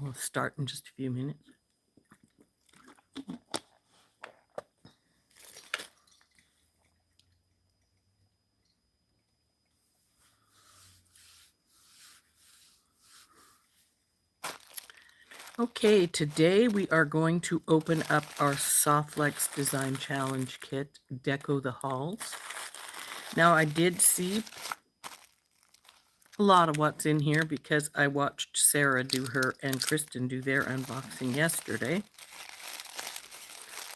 We'll start in just a few minutes. Okay, today we are going to open up our SoftFlex Design Challenge Kit, Deco the Halls. Now, I did see a lot of what's in here because I watched Sarah do her and Kristen do their unboxing yesterday.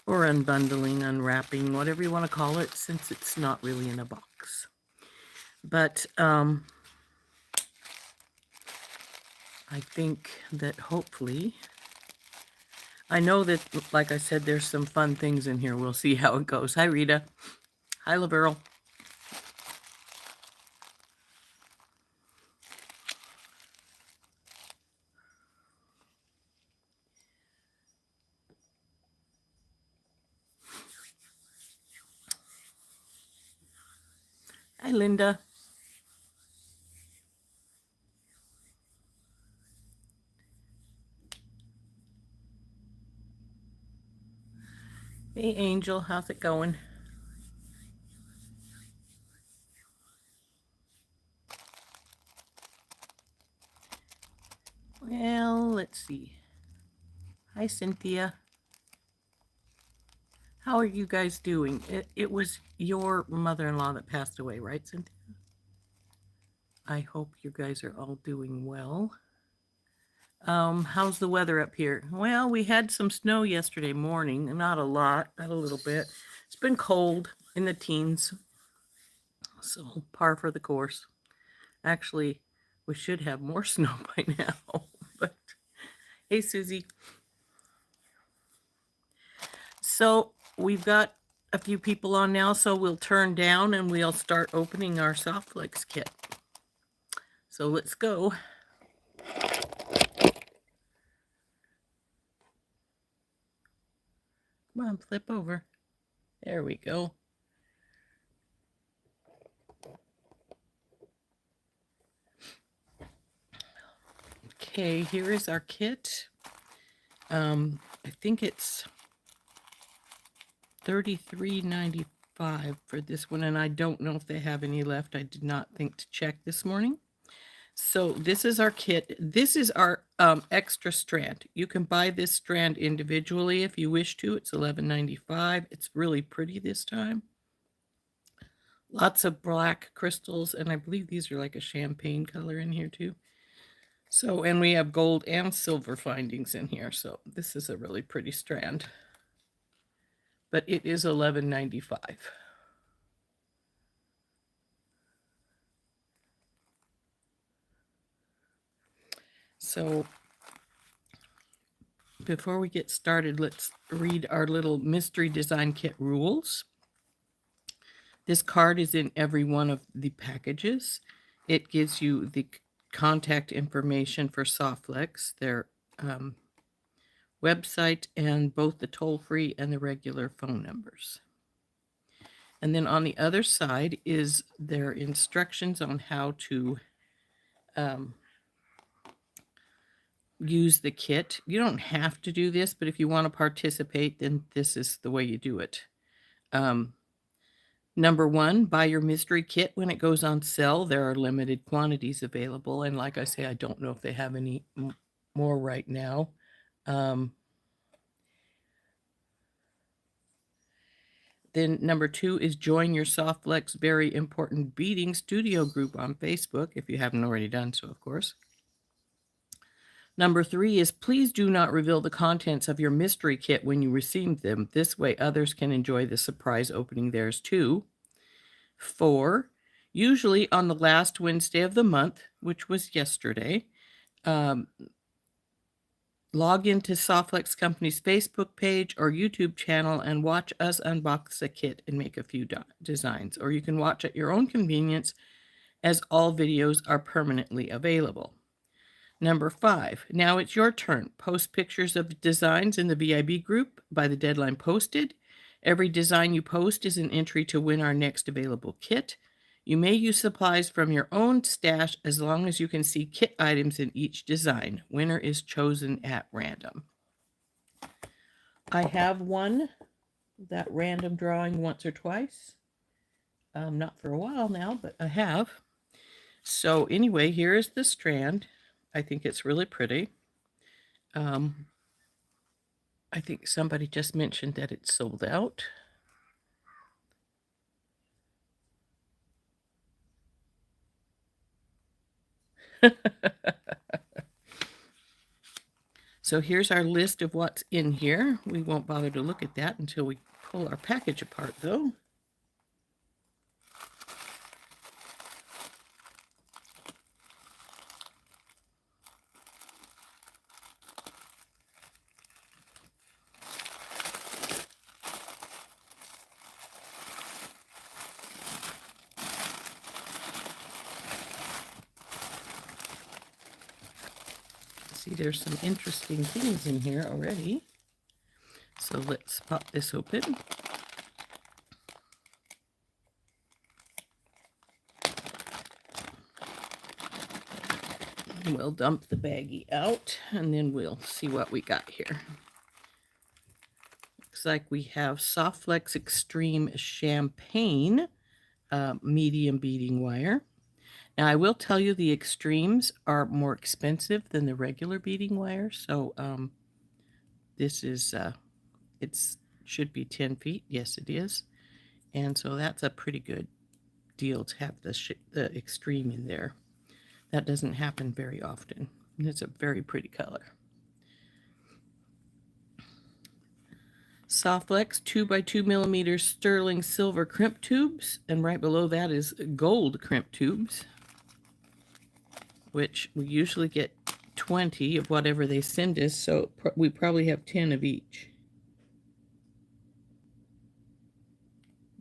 Or unbundling, unwrapping, whatever you want to call it, since it's not really in a box. But I think that hopefully, I know that, like I said, there's some fun things in here. We'll see how it goes. Hi, Rita. Hi, Laverl. Hi, Linda. Hey, Angel. How's it going? Well, let's see. Hi, Cynthia. How are you guys doing? It was your mother-in-law that passed away, right, Cynthia? I hope you guys are all doing well. How's the weather up here? Well, we had some snow yesterday morning, not a lot, not a little bit. It's been cold in the teens, so par for the course. Actually, we should have more snow by now, but hey, Susie. So we've got a few people on now, so we'll turn down and we'll start opening our SoftFlex kit. So let's go. Come on, flip over. There we go. Okay, here is our kit. I think it's $33.95 for this one, and I don't know if they have any left. I did not think to check this morning. So this is our kit. This is our extra strand. You can buy this strand individually if you wish to. It's $11.95. It's really pretty this time. Lots of black crystals, and I believe these are like a champagne color in here too. So, and we have gold and silver findings in here. So this is a really pretty strand. But it is $11.95. So before we get started, let's read our little mystery design kit rules. This card is in every one of the packages. It gives you the contact information for SoftFlex, their website, and both the toll-free and the regular phone numbers. And then on the other side is their instructions on how to use the kit. You don't have to do this, but if you want to participate, then this is the way you do it. Number one, buy your mystery kit when it goes on sale. There are limited quantities available. And like I say, I don't know if they have any more right now. Then number two is join your SoftFlex Very Important Beading Studio group on Facebook, if you haven't already done so, of course. Number three is please do not reveal the contents of your mystery kit when you receive them. This way others can enjoy the surprise opening theirs too. 4, usually on the last Wednesday of the month, which was yesterday, log into SoftFlex Company's Facebook page or YouTube channel and watch us unbox a kit and make a few designs. Or you can watch at your own convenience, as all videos are permanently available. Number 5, now it's your turn. Post pictures of designs in the VIB group by the deadline posted. Every design you post is an entry to win our next available kit. You may use supplies from your own stash as long as you can see kit items in each design. Winner is chosen at random. I have won that random drawing once or twice. Not for a while now, but I have. So anyway, here is the strand. I think it's really pretty. I think somebody just mentioned that it's sold out. So here's our list of what's in here. We won't bother to look at that until we pull our package apart, though. See, there's some interesting things in here already. So let's pop this open. We'll dump the baggie out, and then we'll see what we got here. Looks like we have SoftFlex Extreme Champagne medium beading wire. Now, I will tell you the extremes are more expensive than the regular beading wire, so this is, it should be 10 feet. Yes, it is. And so that's a pretty good deal to have the extreme in there. That doesn't happen very often. And it's a very pretty color. SoftFlex 2x2 millimeters sterling silver crimp tubes, and right below that is gold crimp tubes, which we usually get 20 of whatever they send us, so we probably have 10 of each.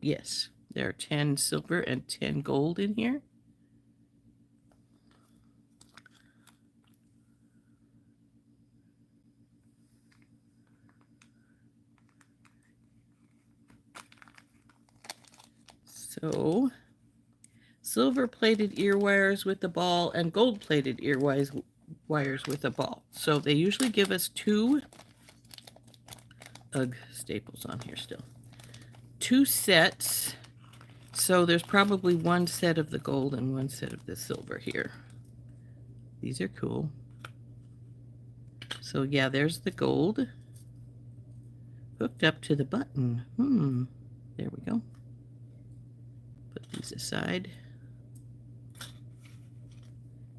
Yes, there are 10 silver and 10 gold in here. So, silver-plated ear wires with a ball and gold-plated ear wires with a ball. So they usually give us 2 staples on here still. 2 sets. So there's probably 1 set of the gold and 1 set of the silver here. These are cool. So yeah, there's the gold hooked up to the button. There we go. Put these aside.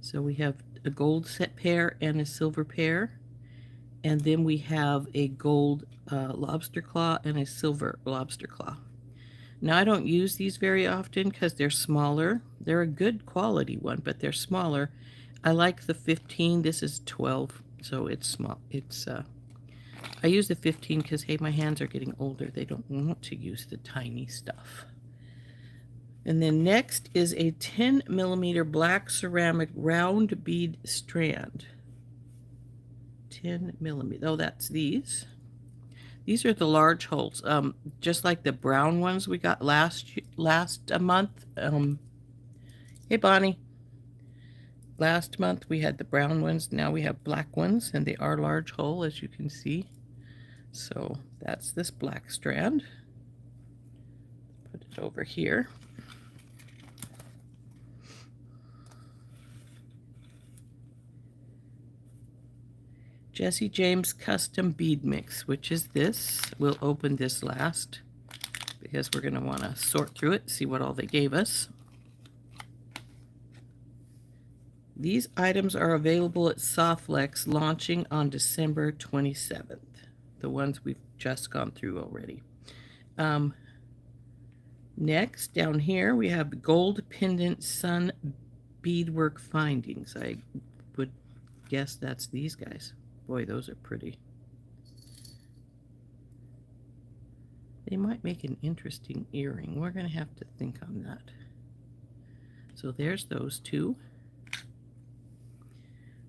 So we have a gold set pair and a silver pair. And then we have a gold lobster claw and a silver lobster claw. Now, I don't use these very often because they're smaller. They're a good quality one, but they're smaller. I like the 15. This is 12, so it's small. I use the 15 because, hey, my hands are getting older. They don't want to use the tiny stuff. And then next is a 10 millimeter black ceramic round bead strand. 10 millimeter. Oh, that's these. These are the large holes, just like the brown ones we got last month. Hey, Bonnie. Last month we had the brown ones. Now we have black ones, and they are large hole, as you can see. So that's this black strand. Put it over here. Jesse James Custom Bead Mix, which is this. We'll open this last because we're going to want to sort through it, see what all they gave us. These items are available at SoftFlex, launching on December 27th. The ones we've just gone through already. Next, down here, we have the Gold Pendant Sun Beadwork Findings. I would guess that's these guys. Boy, those are pretty. They might make an interesting earring. We're going to have to think on that. So there's those 2.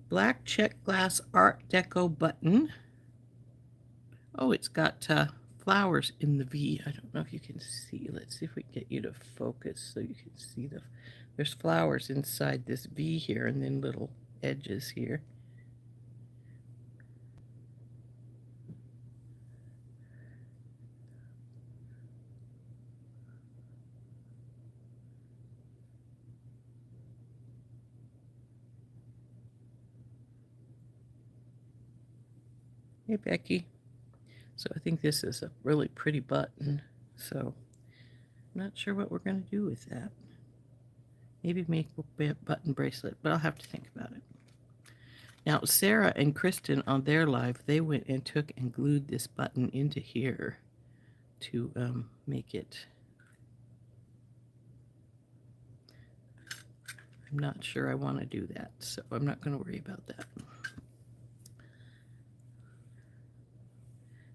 Black check glass Art Deco button. Oh, it's got flowers in the V. I don't know if you can see. Let's see if we can get you to focus so you can see there's flowers inside this V here and then little edges here. Hey, Becky. So I think this is a really pretty button. So I'm not sure what we're going to do with that. Maybe make a button bracelet, but I'll have to think about it. Now, Sarah and Kristen on their live, they went and took and glued this button into here to make it. I'm not sure I want to do that, so I'm not going to worry about that.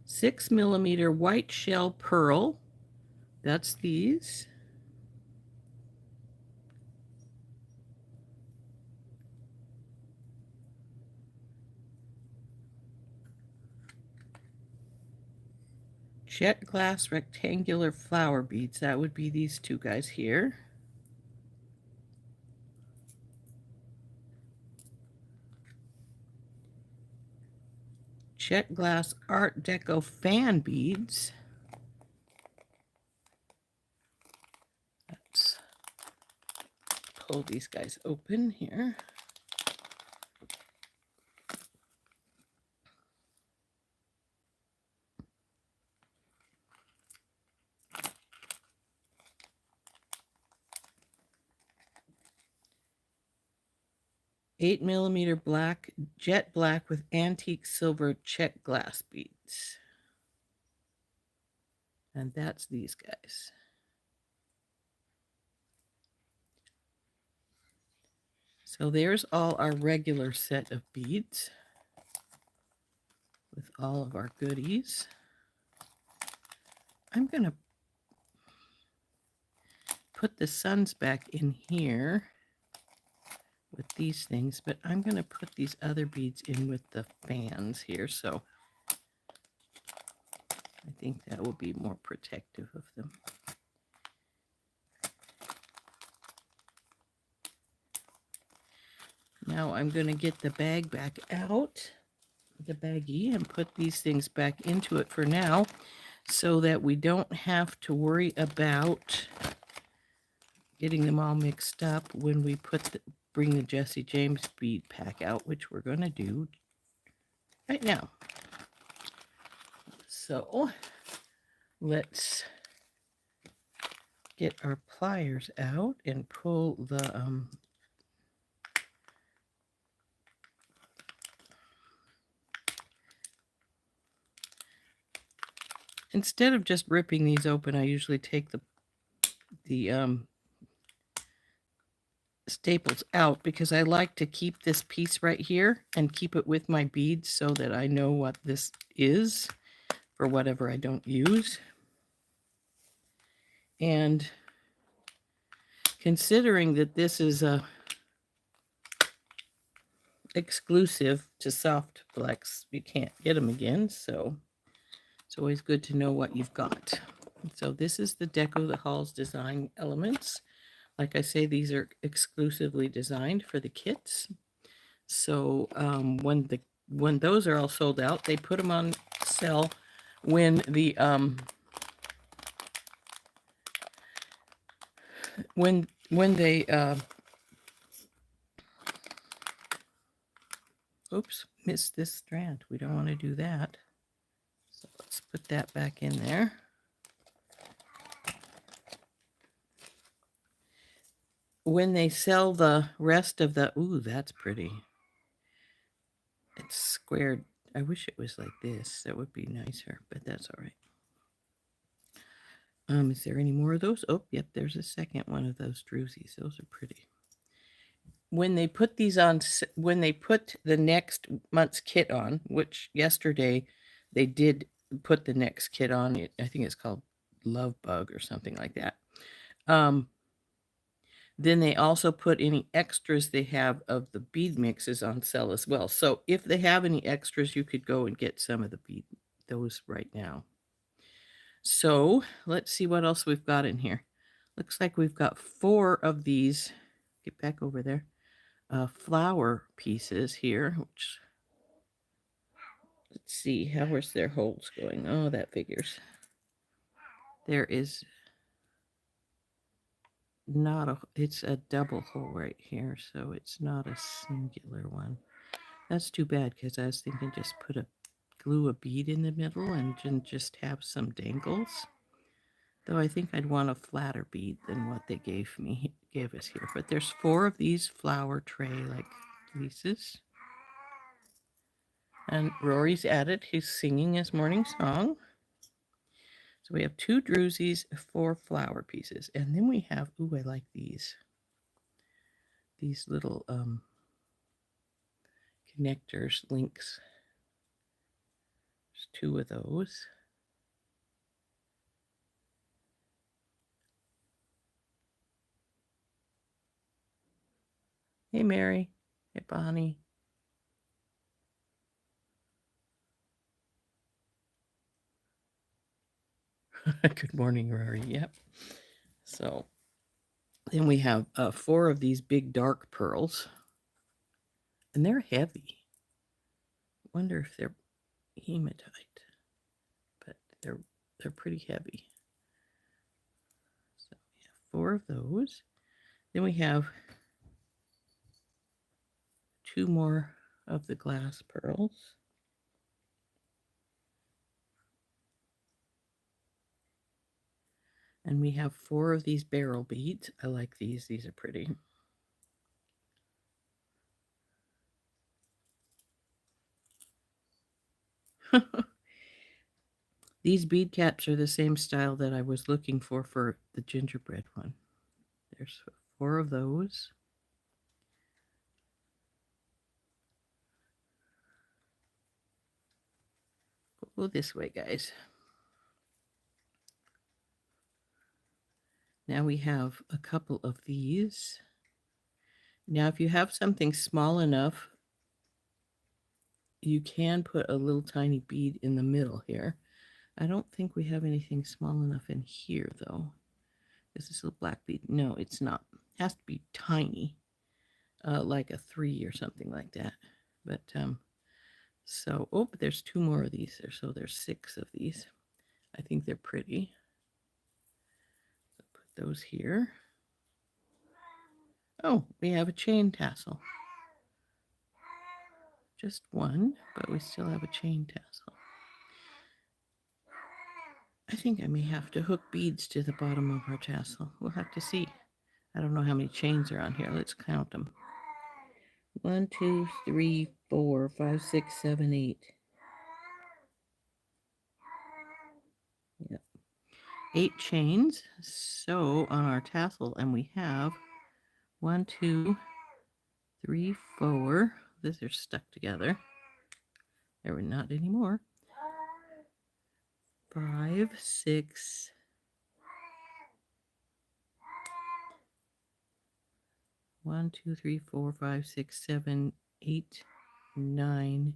6mm white shell pearl. That's these. Jet glass rectangular flower beads. That would be these two guys here. Jet glass Art Deco fan beads. Let's pull these guys open here. $8mm black, jet black with antique silver check glass beads. And that's these guys. So there's all our regular set of beads with all of our goodies. I'm going to put the suns back in here with these things, but I'm going to put these other beads in with the fans here, so I think that will be more protective of them. Now I'm going to get the bag back out, the baggie, and put these things back into it for now so that we don't have to worry about getting them all mixed up when we bring the Jesse James bead pack out, which we're going to do right now. So let's get our pliers out and pull the instead of just ripping these open, I usually take the staples out because I like to keep this piece right here and keep it with my beads so that I know what this is for whatever I don't use. And considering that this is a exclusive to SoftFlex, you can't get them again, so it's always good to know what you've got. So this is the Deco the Halls design elements. Like I say, these are exclusively designed for the kits. So when those are all sold out, they put them on sale when the when they oops, missed this strand. We don't want to do that. So let's put that back in there. When they sell the rest of the, ooh, that's pretty. It's squared. I wish it was like this. That would be nicer, but that's all right. Is there any more of those? Oh, yep, there's a second one of those drusies. Those are pretty. When they put these on, when they put the next month's kit on, which yesterday they did put the next kit on, I think it's called Love Bug or something like that. Then they also put any extras they have of the bead mixes on sale as well. So if they have any extras, you could go and get some of the those right now. So let's see what else we've got in here. Looks like we've got 4 of these. Get back over there. Flower pieces here, which, let's see, how is their holes going? Oh, that figures. There is not a, it's a double hole right here, so it's not a singular one. That's too bad, because I was thinking just glue a bead in the middle and just have some dangles. Though I think I'd want a flatter bead than what they gave us here. But there's 4 of these flower tray like pieces. And Rory's at it. He's singing his morning song. So we have 2 drusies, 4 flower pieces. And then we have, ooh, I like these. These little connectors, links. There's 2 of those. Hey, Mary. Hey, Bonnie. Good morning, Rory. Yep. So then we have 4 of these big dark pearls. And they're heavy. Wonder if they're hematite, but they're pretty heavy. So we have 4 of those. Then we have 2 more of the glass pearls. And we have 4 of these barrel beads. I like these. These are pretty. These bead caps are the same style that I was looking for the gingerbread one. There's 4 of those. Go this way, guys. Now we have a couple of these. Now, if you have something small enough, you can put a little tiny bead in the middle here. I don't think we have anything small enough in here, though. Is this a black bead? No, it's not. It has to be tiny, like a 3 or something like that. But so, oh, but there's 2 more of these there, so there's 6 of these. I think they're pretty. So put those here. Oh, we have a chain tassel. Just 1, but we still have a chain tassel. I think I may have to hook beads to the bottom of our tassel. We'll have to see. I don't know how many chains are on here. Let's count them. 1, 2, 3, 4, 5, 6, 7, 8. Yep. 8 chains. So on our tassel, and we have 1, 2, 3, 4. These are stuck together. There were not anymore. 5, 6. 1, 2, 3, 4, 5, 6, 7, 8, 9,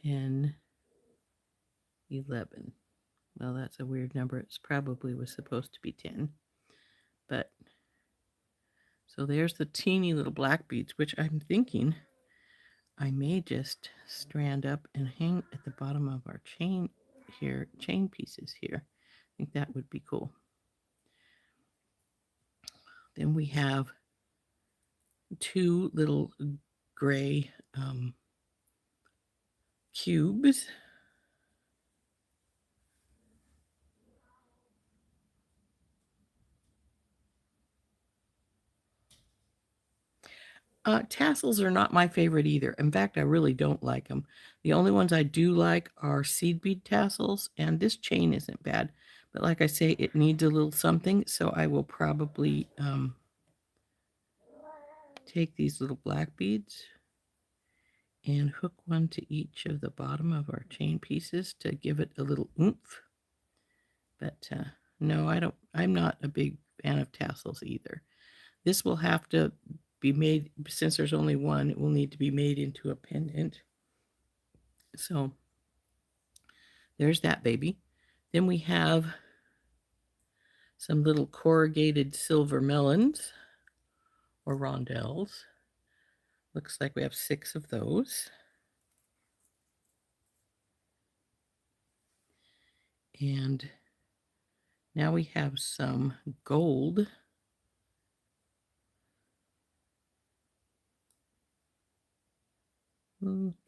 10, 11. Well, that's a weird number. It's probably was supposed to be 10. But so there's the teeny little black beads, which I'm thinking I may just strand up and hang at the bottom of our chain here, chain pieces here. I think that would be cool. Then we have 2 little gray cubes. Tassels are not my favorite either. In fact, I really don't like them. The only ones I do like are seed bead tassels, and this chain isn't bad. But like I say, it needs a little something, so I will probably take these little black beads and hook one to each of the bottom of our chain pieces to give it a little oomph. But no, I'm not a big fan of tassels either. This will have to be made, since there's only one, it will need to be made into a pendant. So there's that baby. Then we have some little corrugated silver melons or rondelles. Looks like we have 6 of those. And now we have some gold.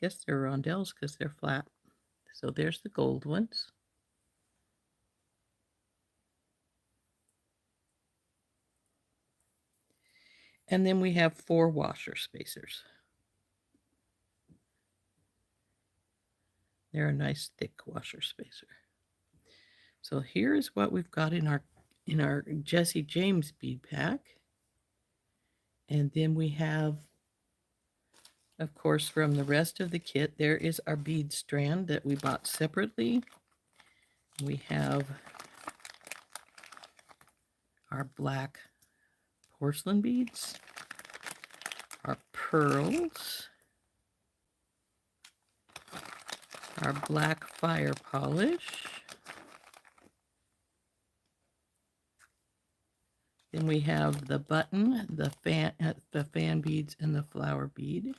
Guess they're rondelles because they're flat. So there's the gold ones. And then we have 4 washer spacers. They're a nice thick washer spacer. So here's what we've got in our Jesse James bead pack. And then we have, of course, from the rest of the kit, there is our bead strand that we bought separately. We have our black porcelain beads, our pearls, our black fire polish. Then we have the button, the fan beads, and the flower bead.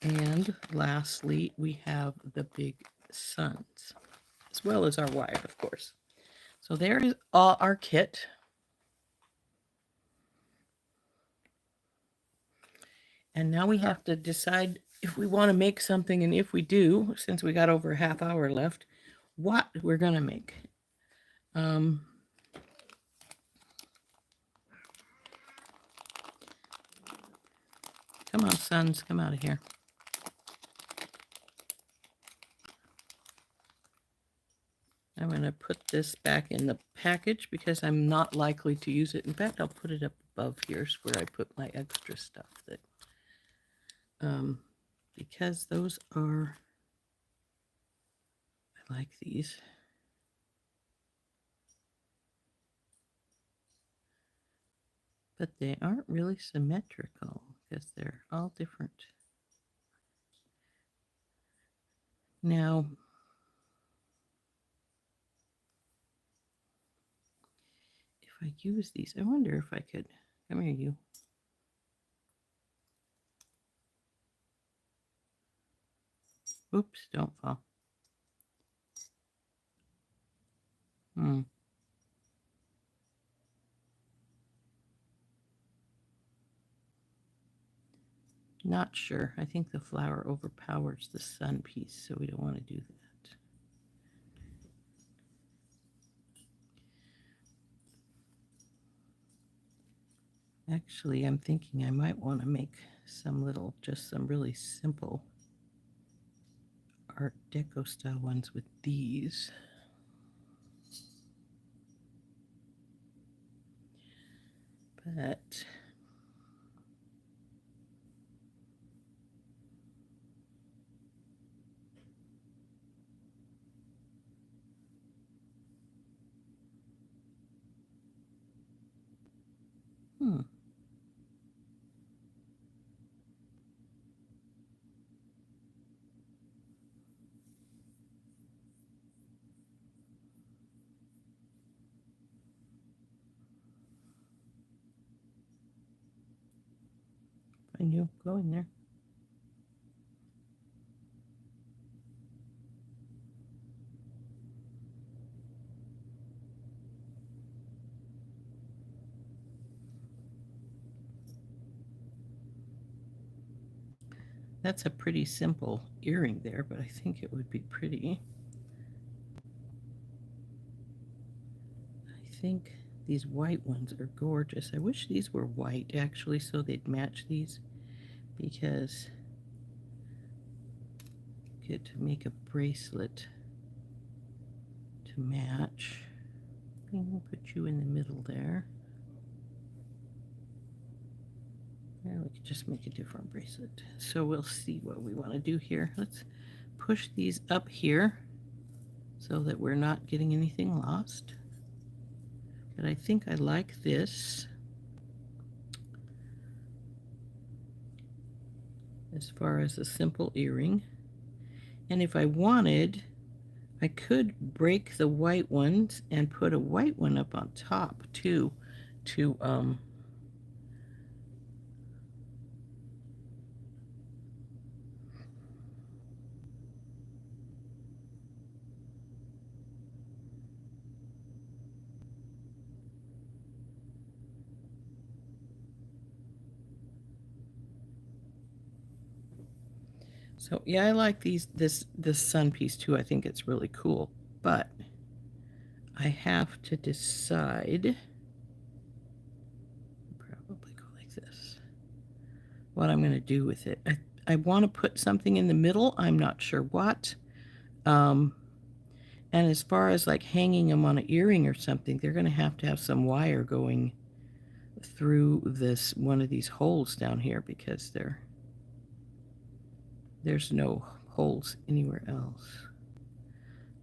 And lastly, we have the big suns, as well as our wire, of course. So there is all our kit. And now we have to decide if we want to make something, and if we do, since we got over a half hour left, what we're going to make. Come on, suns, come out of here. I'm going to put this back in the package because I'm not likely to use it. In fact, I'll put it up above here where I put my extra stuff. That because those are, I like these. But they aren't really symmetrical because they're all different. Now, if I use these, I wonder if I could, come here, you. Oops, don't fall. Not sure. I think the flower overpowers the sun piece, so we don't want to do that. Actually, I'm thinking I might want to make just some really simple Art Deco style ones with these. But I knew, go in there. That's a pretty simple earring there, but I think it would be pretty. I think these white ones are gorgeous. I wish these were white, actually, so they'd match these, because I get to make a bracelet to match. I'm going to put you in the middle there. And we could just make a different bracelet. So we'll see what we want to do here. Let's push these up here so that we're not getting anything lost. But I think I like this as far as a simple earring. And if I wanted, I could break the white ones and put a white one up on top too, to so yeah, I like this sun piece too. I think it's really cool, but I have to decide. Probably go like this. What I'm going to do with it. I want to put something in the middle. I'm not sure what. And as far as like hanging them on an earring or something, they're going to have some wire going through this one of these holes down here because there's no holes anywhere else.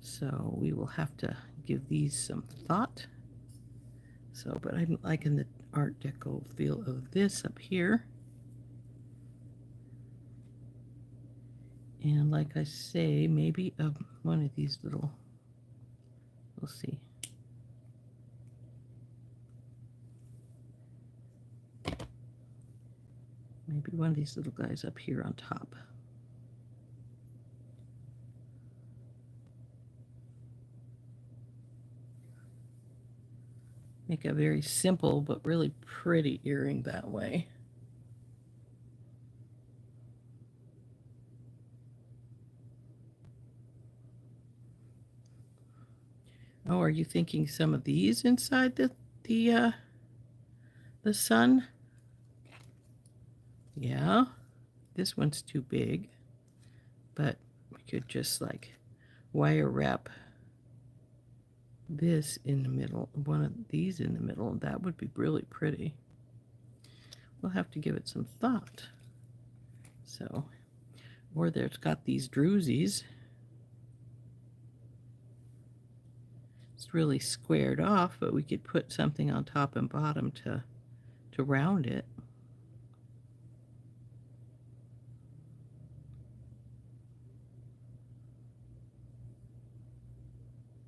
So we will have to give these some thought. So, but I'm liking the Art Deco feel of this up here. And like I say, maybe one of these little, we'll see. Maybe one of these little guys up here on top. Make a very simple but really pretty earring that way. Oh, are you thinking some of these inside the sun? Yeah, this one's too big, but we could just like wire wrap this in the middle, one of these in the middle, and that would be really pretty. We'll have to give it some thought. So, or there's got these drusies. It's really squared off, but we could put something on top and bottom to round it.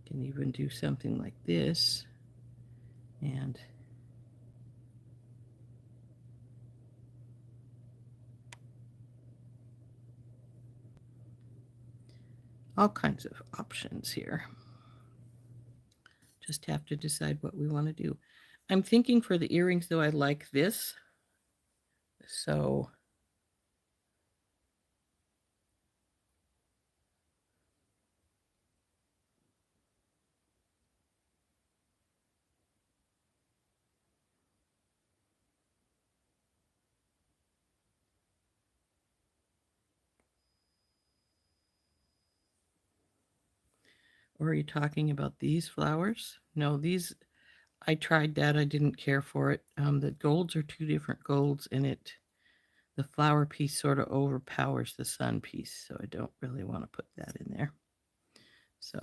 Can even do something like this, and all kinds of options here. Just have to decide what we want to do. I'm thinking for the earrings, though, I like this. So or are you talking about these flowers? No, these, I tried that. I didn't care for it. The golds are two different golds, and the flower piece sort of overpowers the sun piece, so I don't really want to put that in there. So,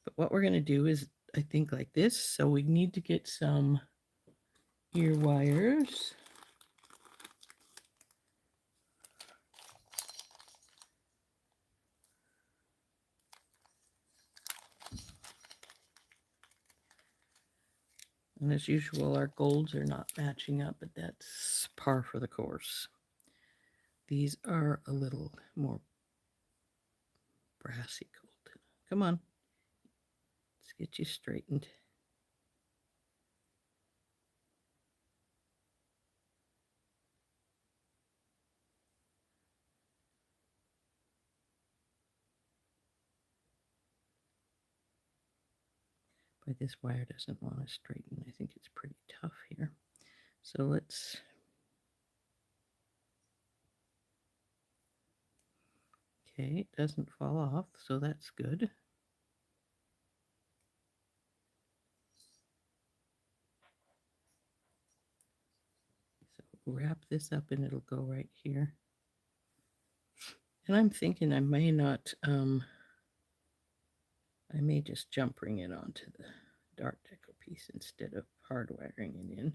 but what we're going to do is, I think, like this. So we need to get some ear wires. And as usual, our golds are not matching up, but that's par for the course. These are a little more brassy gold. Come on. Let's get you straightened. But this wire doesn't want to straighten. I think it's pretty tough here. So let's... Okay, it doesn't fall off, so that's good. So wrap this up and it'll go right here. And I'm thinking I may not, I may just jump ring it onto the Art Deco piece instead of hardwiring it in.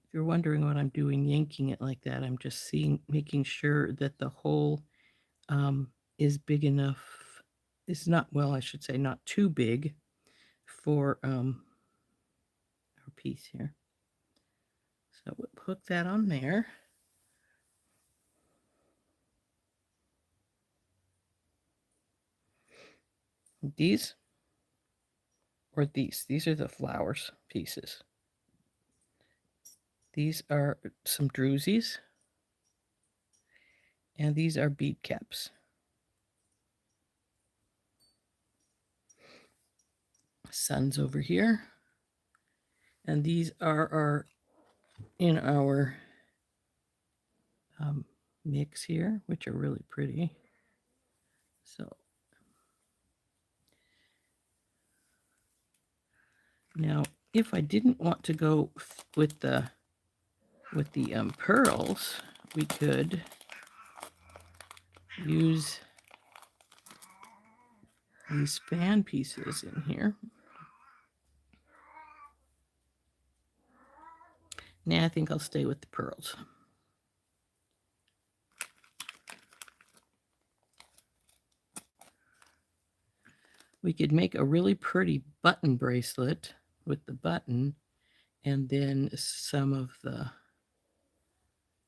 If you're wondering what I'm doing, yanking it like that, I'm just making sure that the hole is big enough. It's not, well, I should say not too big for our piece here. So we'll hook that on there. These or these are the flowers pieces. These are some drusies, and these are bead caps. Sun's over here, and these are in our mix here, which are really pretty. So now, if I didn't want to go with the pearls, we could use these fan pieces in here. Now I think I'll stay with the pearls. We could make a really pretty button bracelet with the button and then some of the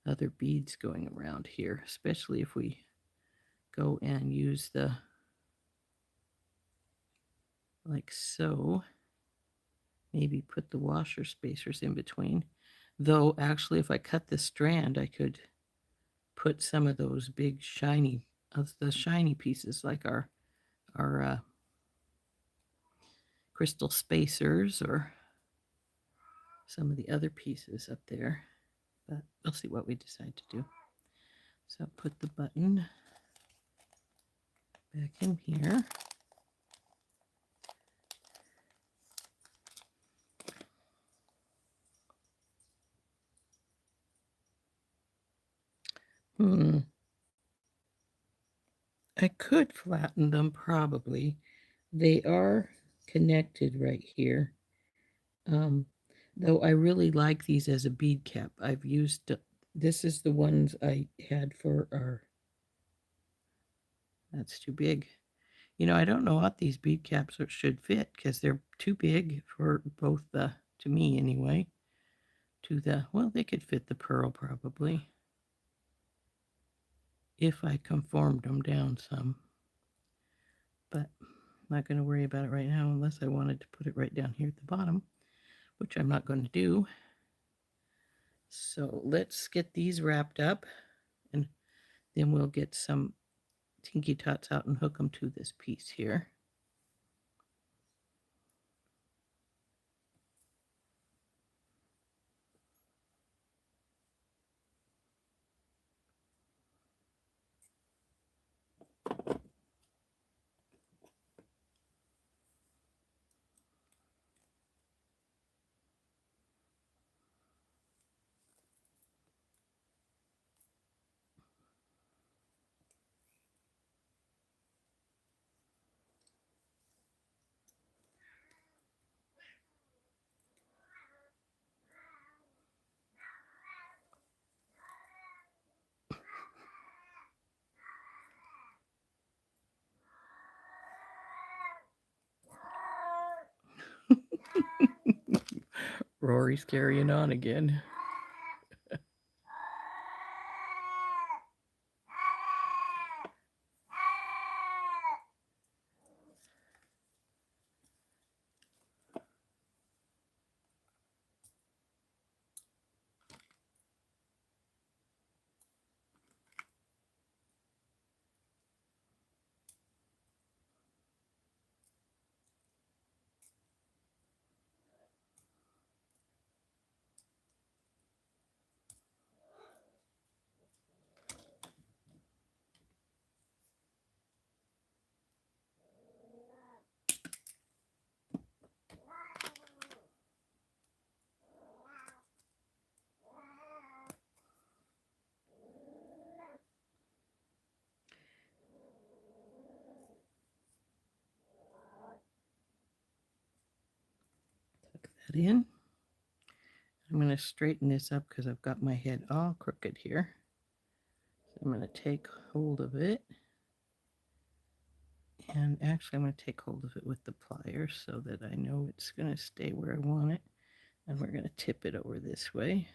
other beads going around here, especially if we go and use the, like so, maybe put the washer spacers in between. Though actually, if I cut the strand, I could put some of those big shiny, the shiny pieces like our crystal spacers or some of the other pieces up there, but we'll see what we decide to do. So put the button back in here. I could flatten them probably. They are connected right here. Though I really like these as a bead cap. I've used, this is the ones I had for our, that's too big. You know, I don't know what these bead caps should fit because they're too big for both the, to me anyway, to the, well, they could fit the pearl probably if I conformed them down some. But I'm not going to worry about it right now unless I wanted to put it right down here at the bottom, which I'm not going to do. So let's get these wrapped up, and then we'll get some Tinky Tots out and hook them to this piece here. Rory's carrying on again. Tuck that in. I'm going to straighten this up because I've got my head all crooked here. So I'm going to take hold of it. And actually, I'm going to take hold of it with the pliers so that I know it's going to stay where I want it. And we're going to tip it over this way.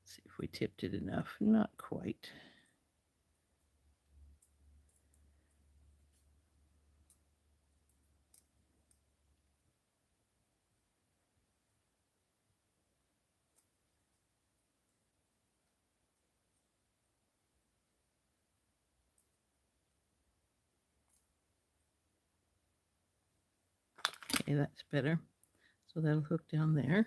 See if we tipped it enough. Not quite. Okay, that's better. So that'll hook down there.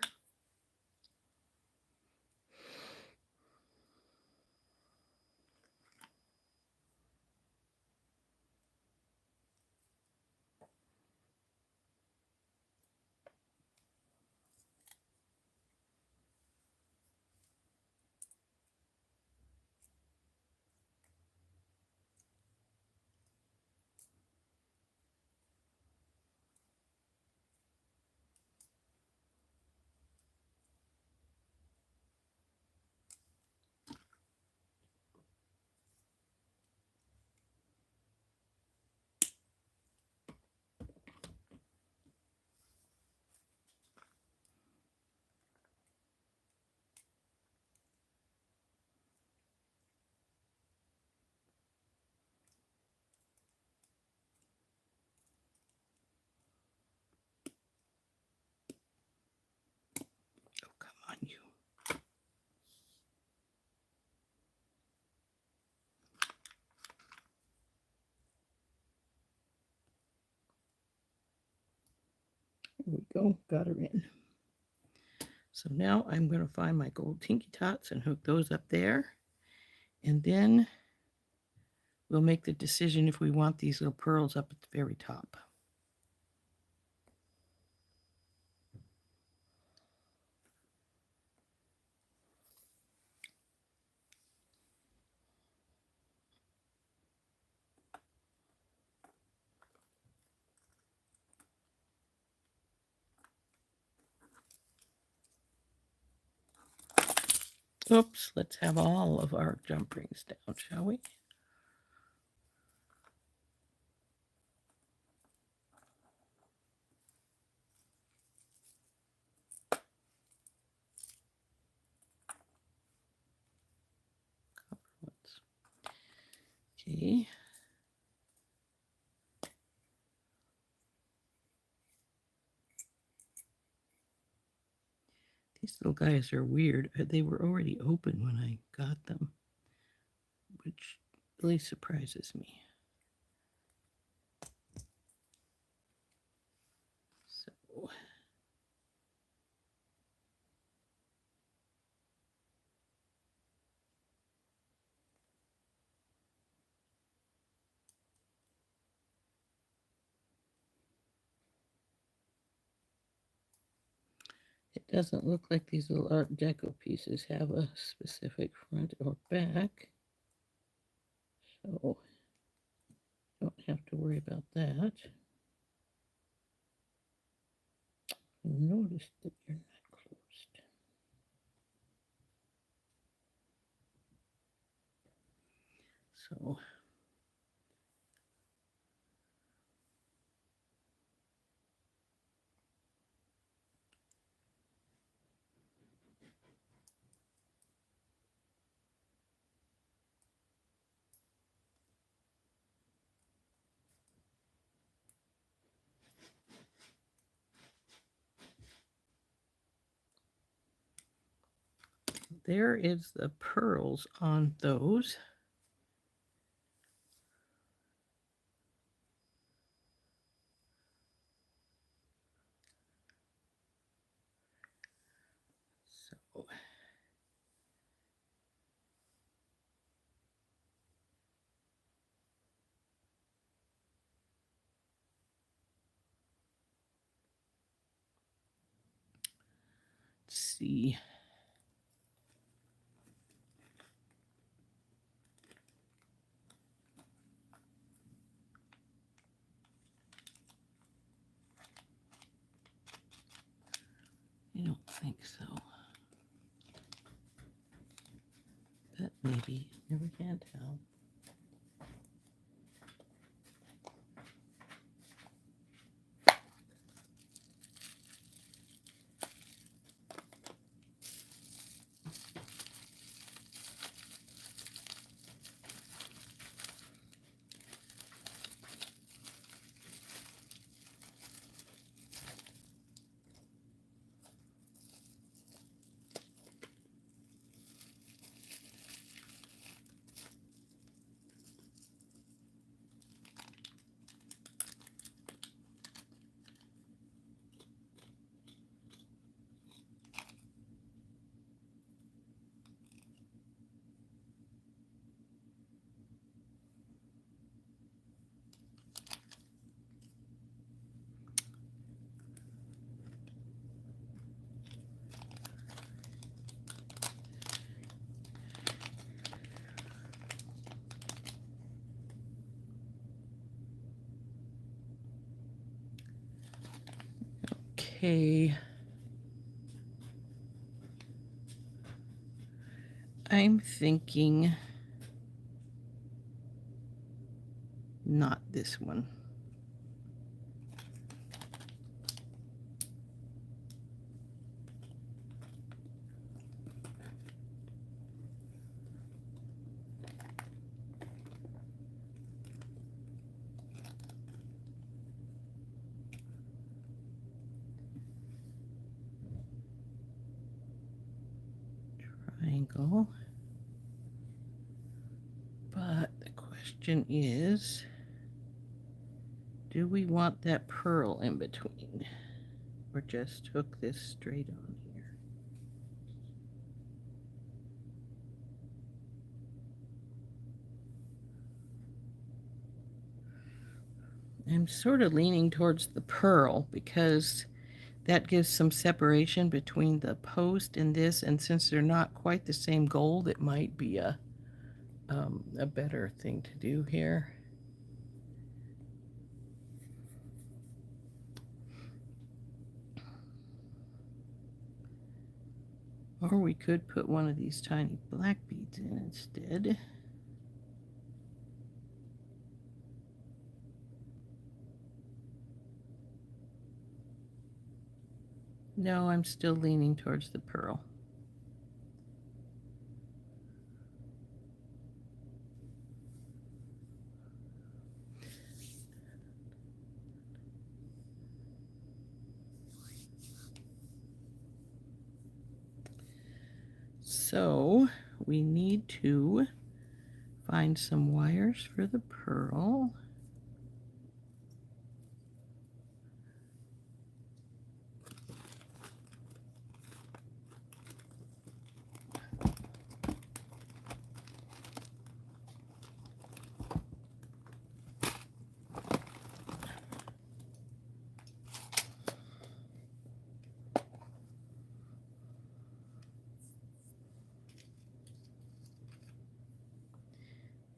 Oh, come on, you. There we go, got her in. So now I'm going to find my gold Tinky Tots and hook those up there. And then we'll make the decision if we want these little pearls up at the very top. Oops, let's have all of our jump rings down, shall we? Okay. These little guys are weird. They were already open when I got them, which really surprises me. So it doesn't look like these little Art Deco pieces have a specific front or back. So don't have to worry about that. Notice that you're not closed. So there is the pearls on those. So let's see. I don't think so. But maybe, never can tell. Okay. I'm thinking not this one. Triangle. But the question is, do we want that pearl in between? Or just hook this straight on here? I'm sort of leaning towards the pearl because that gives some separation between the post and this, and since they're not quite the same gold, it might be a better thing to do here. Or we could put one of these tiny black beads in instead. No, I'm still leaning towards the pearl. So we need to find some wires for the pearl.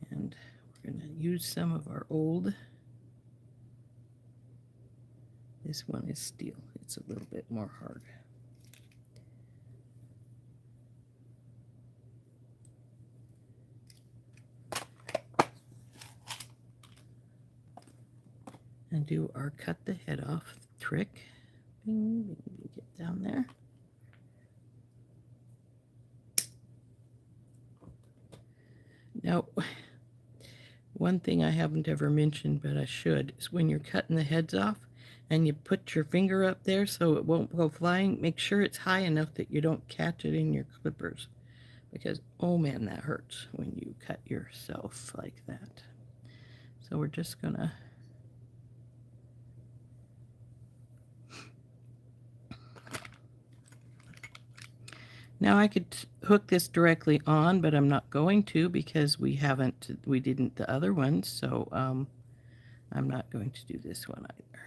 And we're going to use some of our old. This one is steel. It's a little bit more hard. And do our cut the head off trick. Bing, bing, get down there. Now, one thing I haven't ever mentioned, but I should, is when you're cutting the heads off and you put your finger up there so it won't go flying, make sure it's high enough that you don't catch it in your clippers. Because, oh man, that hurts when you cut yourself like that. So we're just gonna now I could hook this directly on, but I'm not going to because we didn't the other one, so I'm not going to do this one either.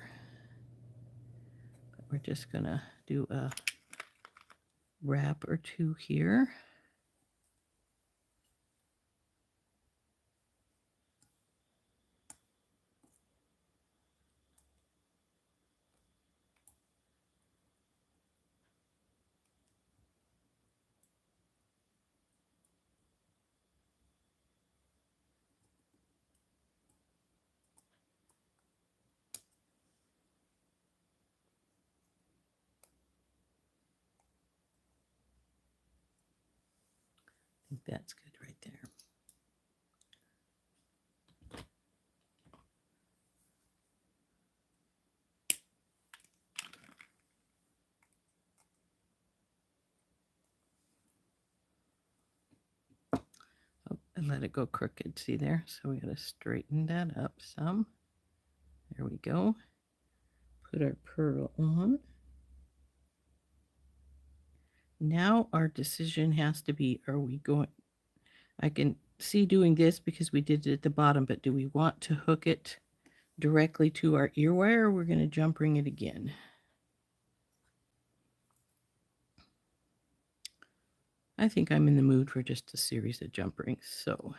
But we're just gonna do a wrap or two here. think that's good right there. Oh, and let it go crooked. See there? So we got to straighten that up some. There we go. Put our pearl on. Now our decision has to be, are we going, I can see doing this because we did it at the bottom, but do we want to hook it directly to our ear wire, or we're going to jump ring it again? I think I'm in the mood for just a series of jump rings. So,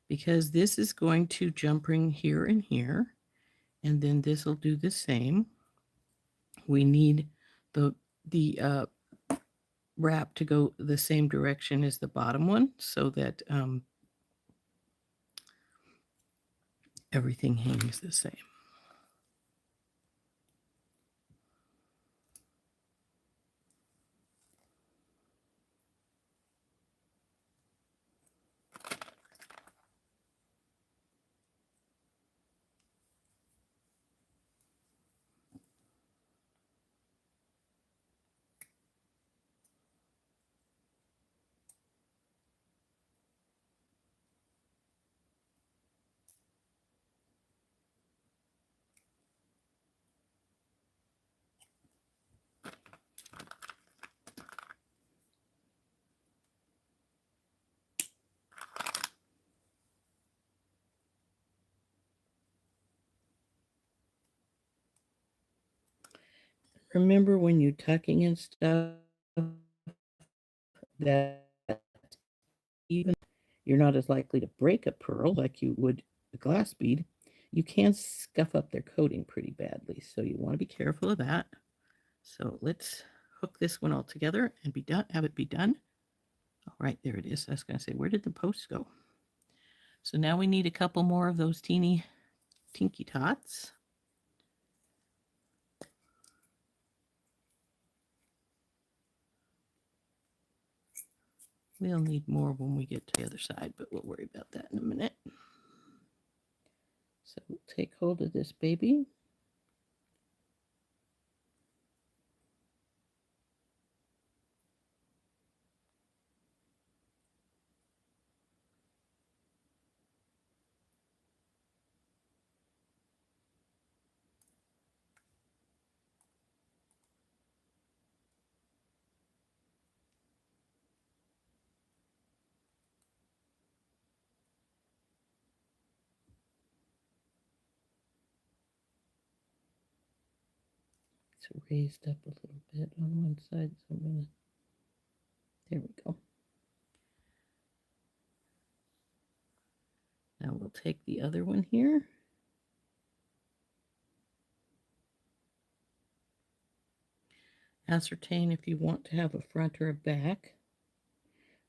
because this is going to jump ring here and here, and then this will do the same. We need the wrap to go the same direction as the bottom one so that everything hangs the same. Remember when you're tucking and stuff that even you're not as likely to break a pearl like you would a glass bead, you can scuff up their coating pretty badly. So you want to be careful of that. So let's hook this one all together and be done. Have it be done. All right, there it is. I was going to say, where did the post go? So now we need a couple more of those teeny tinky tots. We'll need more when we get to the other side, but we'll worry about that in a minute. So we'll take hold of this baby. It's raised up a little bit on one side, so I'm gonna, there we go. Now we'll take the other one here. Ascertain if you want to have a front or a back.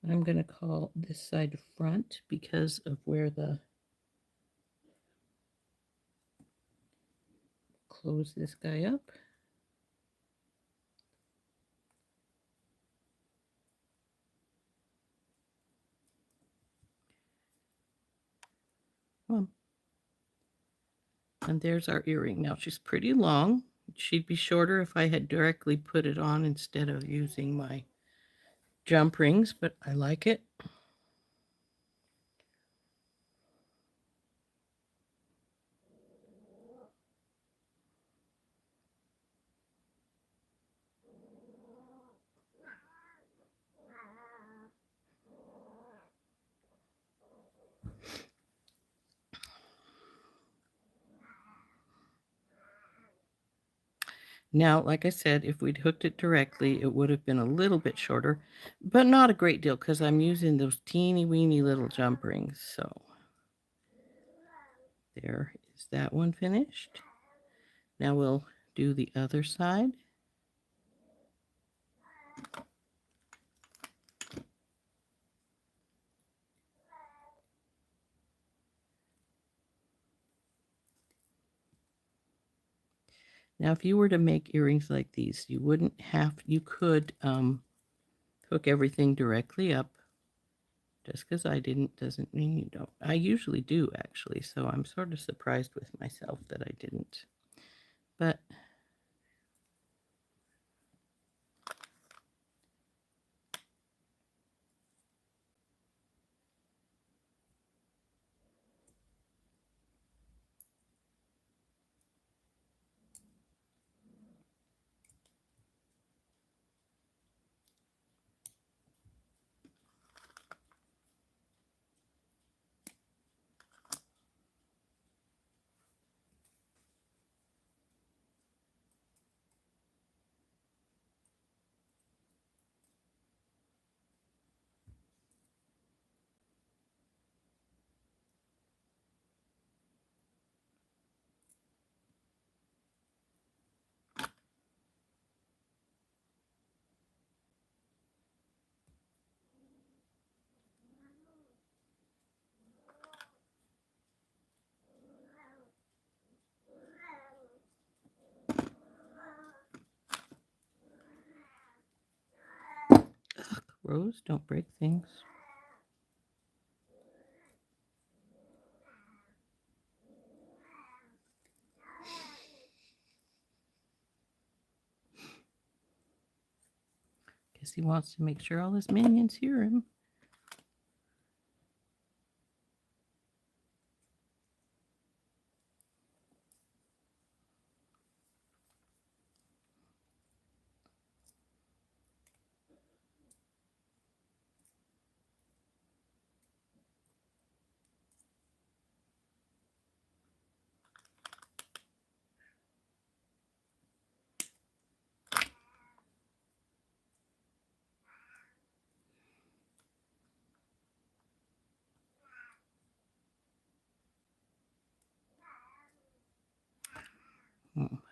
I'm going to call this side front because of where the, close this guy up. And there's our earring. Now she's pretty long. She'd be shorter if I had directly put it on instead of using my jump rings, but I like it. Now, like I said, if we'd hooked it directly, it would have been a little bit shorter, but not a great deal because I'm using those teeny weeny little jump rings. So there is that one finished. Now we'll do the other side. Now, if you were to make earrings like these, you wouldn't have, you could hook everything directly up. Just because I didn't doesn't mean you don't. I usually do, actually, so I'm sort of surprised with myself that I didn't. But Rose, don't break things. Guess he wants to make sure all his minions hear him.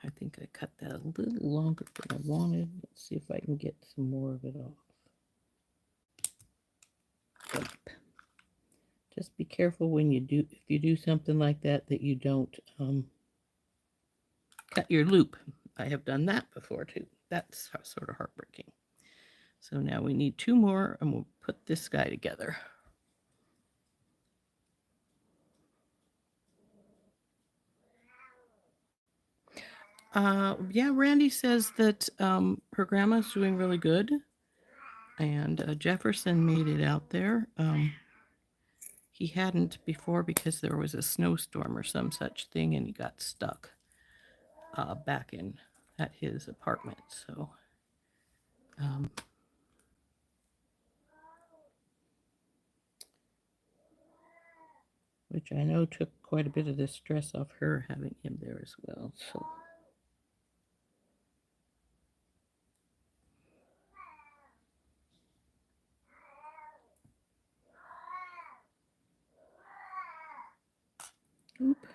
I think I cut that a little longer than I wanted. Let's see if I can get some more of it off. Yep. Just be careful when you do, if you do something like that, that you don't cut your loop. I have done that before too. That's sort of heartbreaking. So now we need 2 more and we'll put this guy together. Yeah, Randy says that her grandma's doing really good. And Jefferson made it out there. He hadn't before because there was a snowstorm or some such thing, and he got stuck back in at his apartment. So, which I know took quite a bit of the stress off her having him there as well. So. Oop.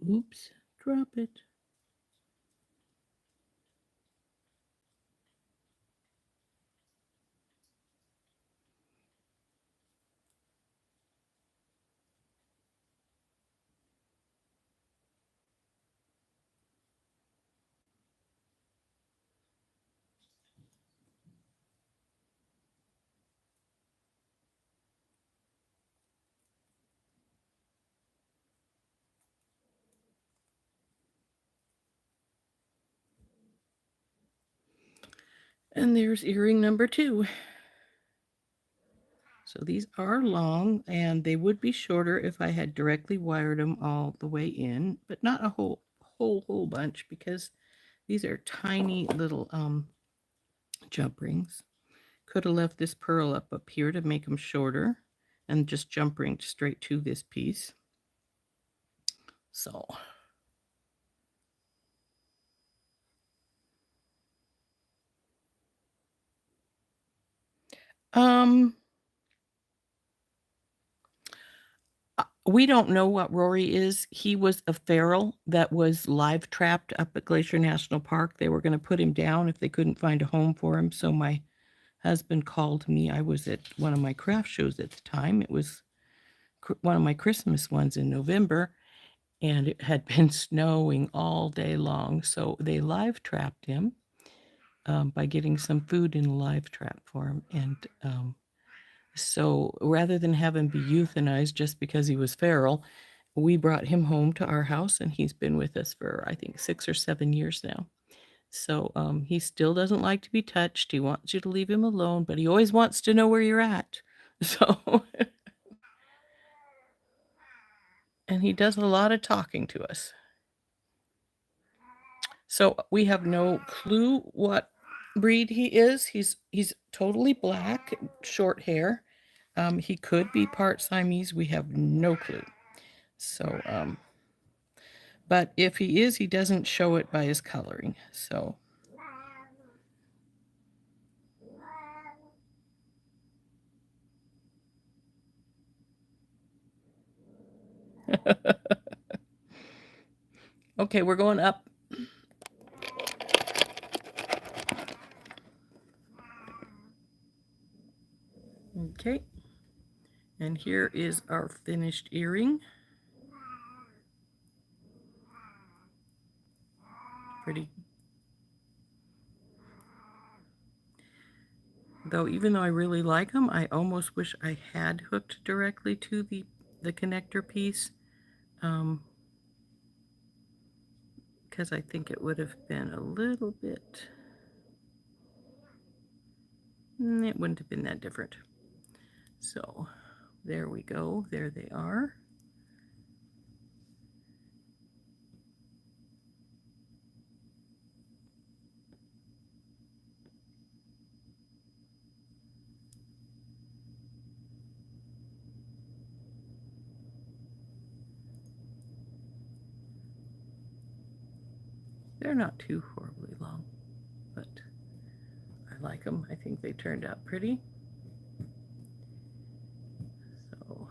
Oops, drop it. And there's earring number 2. So these are long, and they would be shorter if I had directly wired them all the way in, but not a whole bunch, because these are tiny little jump rings. Could have left this pearl up here to make them shorter and just jump ring straight to this piece. So we don't know what Rory is. He was a feral that was live trapped up at Glacier National Park. They were going to put him down if they couldn't find a home for him. So my husband called me. I was at one of my craft shows at the time. It was one of my Christmas ones in November, and it had been snowing all day long. So they live trapped him by getting some food in a live trap for him. And so rather than have him be euthanized just because he was feral, we brought him home to our house, and he's been with us for, I think, 6 or 7 years now. So he still doesn't like to be touched. He wants you to leave him alone, but he always wants to know where you're at. So, and he does a lot of talking to us. So we have no clue what breed he is. He's totally black, short hair. He could be part Siamese. We have no clue. So, but if he is, he doesn't show it by his coloring. So. Okay, we're going up. Okay. And here is our finished earring. Pretty. Though even though I really like them, I almost wish I had hooked directly to the connector piece. Because I think it would have been a little bit, it wouldn't have been that different. So there we go. There they are. They're not too horribly long, but I like them. I think they turned out pretty. So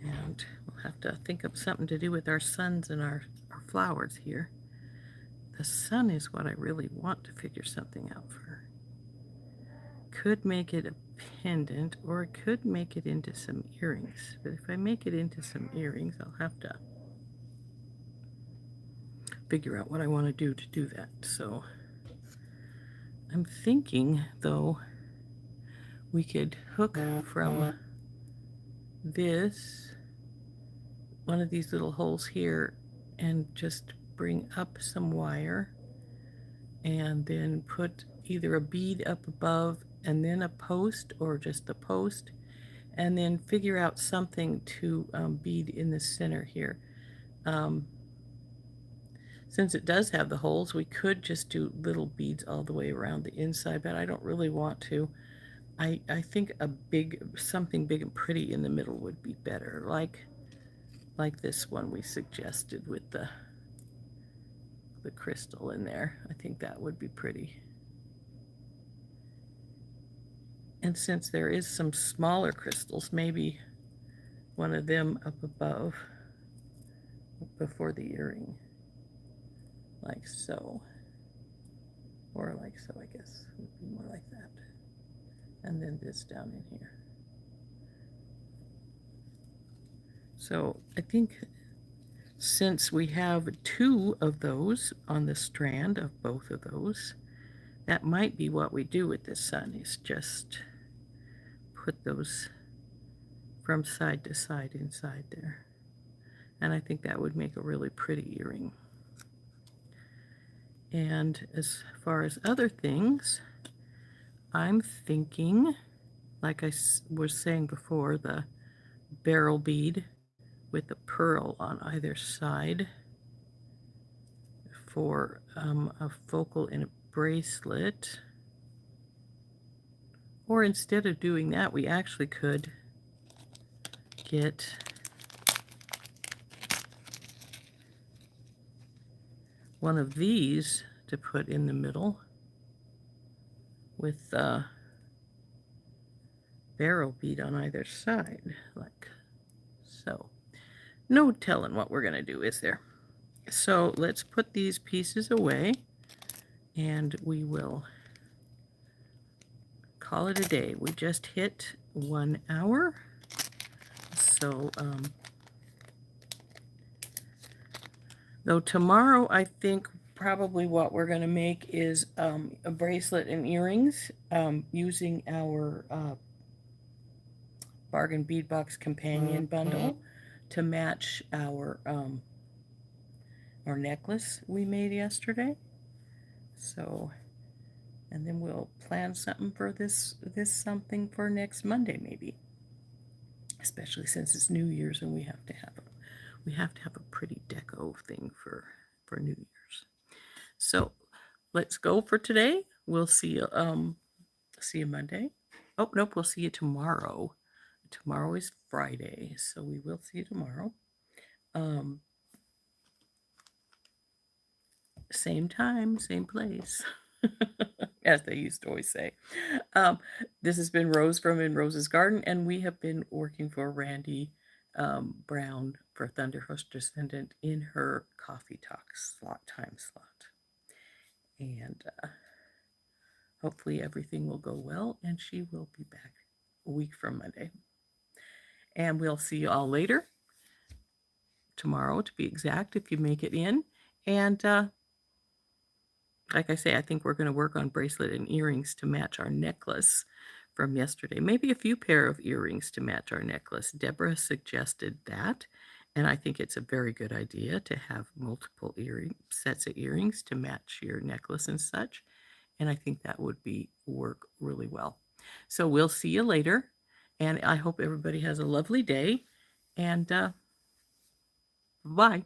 and we'll have to think of something to do with our suns and our flowers here. The sun is what I really want to figure something out for. Could make it a pendant, or it could make it into some earrings. But if I make it into some earrings, I'll have to figure out what I want to do that. So I'm thinking, though, we could hook from this, one of these little holes here, and just bring up some wire and then put either a bead up above and then a post, or just a post, and then figure out something to bead in the center here. Since it does have the holes, we could just do little beads all the way around the inside, but I don't really want to. I think something big and pretty in the middle would be better, like this one we suggested with the crystal in there. I think that would be pretty. And since there is some smaller crystals, maybe one of them up above before the earring, like so, or like so, I guess would be more like that. And then this down in here. So I think since we have 2 of those on the strand of both of those, that might be what we do with this sun, is just put those from side to side inside there. And I think that would make a really pretty earring. And as far as other things, I'm thinking, like I was saying before, the barrel bead with a pearl on either side for a focal in a bracelet. Or instead of doing that, we actually could get one of these to put in the middle with barrel bead on either side, like so. No telling what we're going to do, is there? So let's put these pieces away, and we will call it a day. We just hit 1 hour. So, though tomorrow I think probably what we're going to make is a bracelet and earrings using our bargain beadbox companion bundle to match our necklace we made yesterday. So, and then we'll plan something for this something for next Monday maybe. Especially since it's New Year's and we have to have a pretty deco thing for New Year's. So let's go for today. We'll see you Monday. Oh nope, we'll see you tomorrow. Tomorrow is Friday, so we will see you tomorrow. Same time, same place. As they used to always say. This has been Rose from In Rose's Garden, and we have been working for Randy Brown for Thunderhorse Descendant in her Coffee Talk time slot. And hopefully everything will go well, and she will be back a week from Monday. And we'll see you all later, tomorrow to be exact, if you make it in. And like I say, I think we're going to work on bracelet and earrings to match our necklace from yesterday. Maybe a few pair of earrings to match our necklace. Deborah suggested that, and I think it's a very good idea to have multiple sets of earrings to match your necklace and such. And I think that would work really well. So we'll see you later, and I hope everybody has a lovely day, and bye.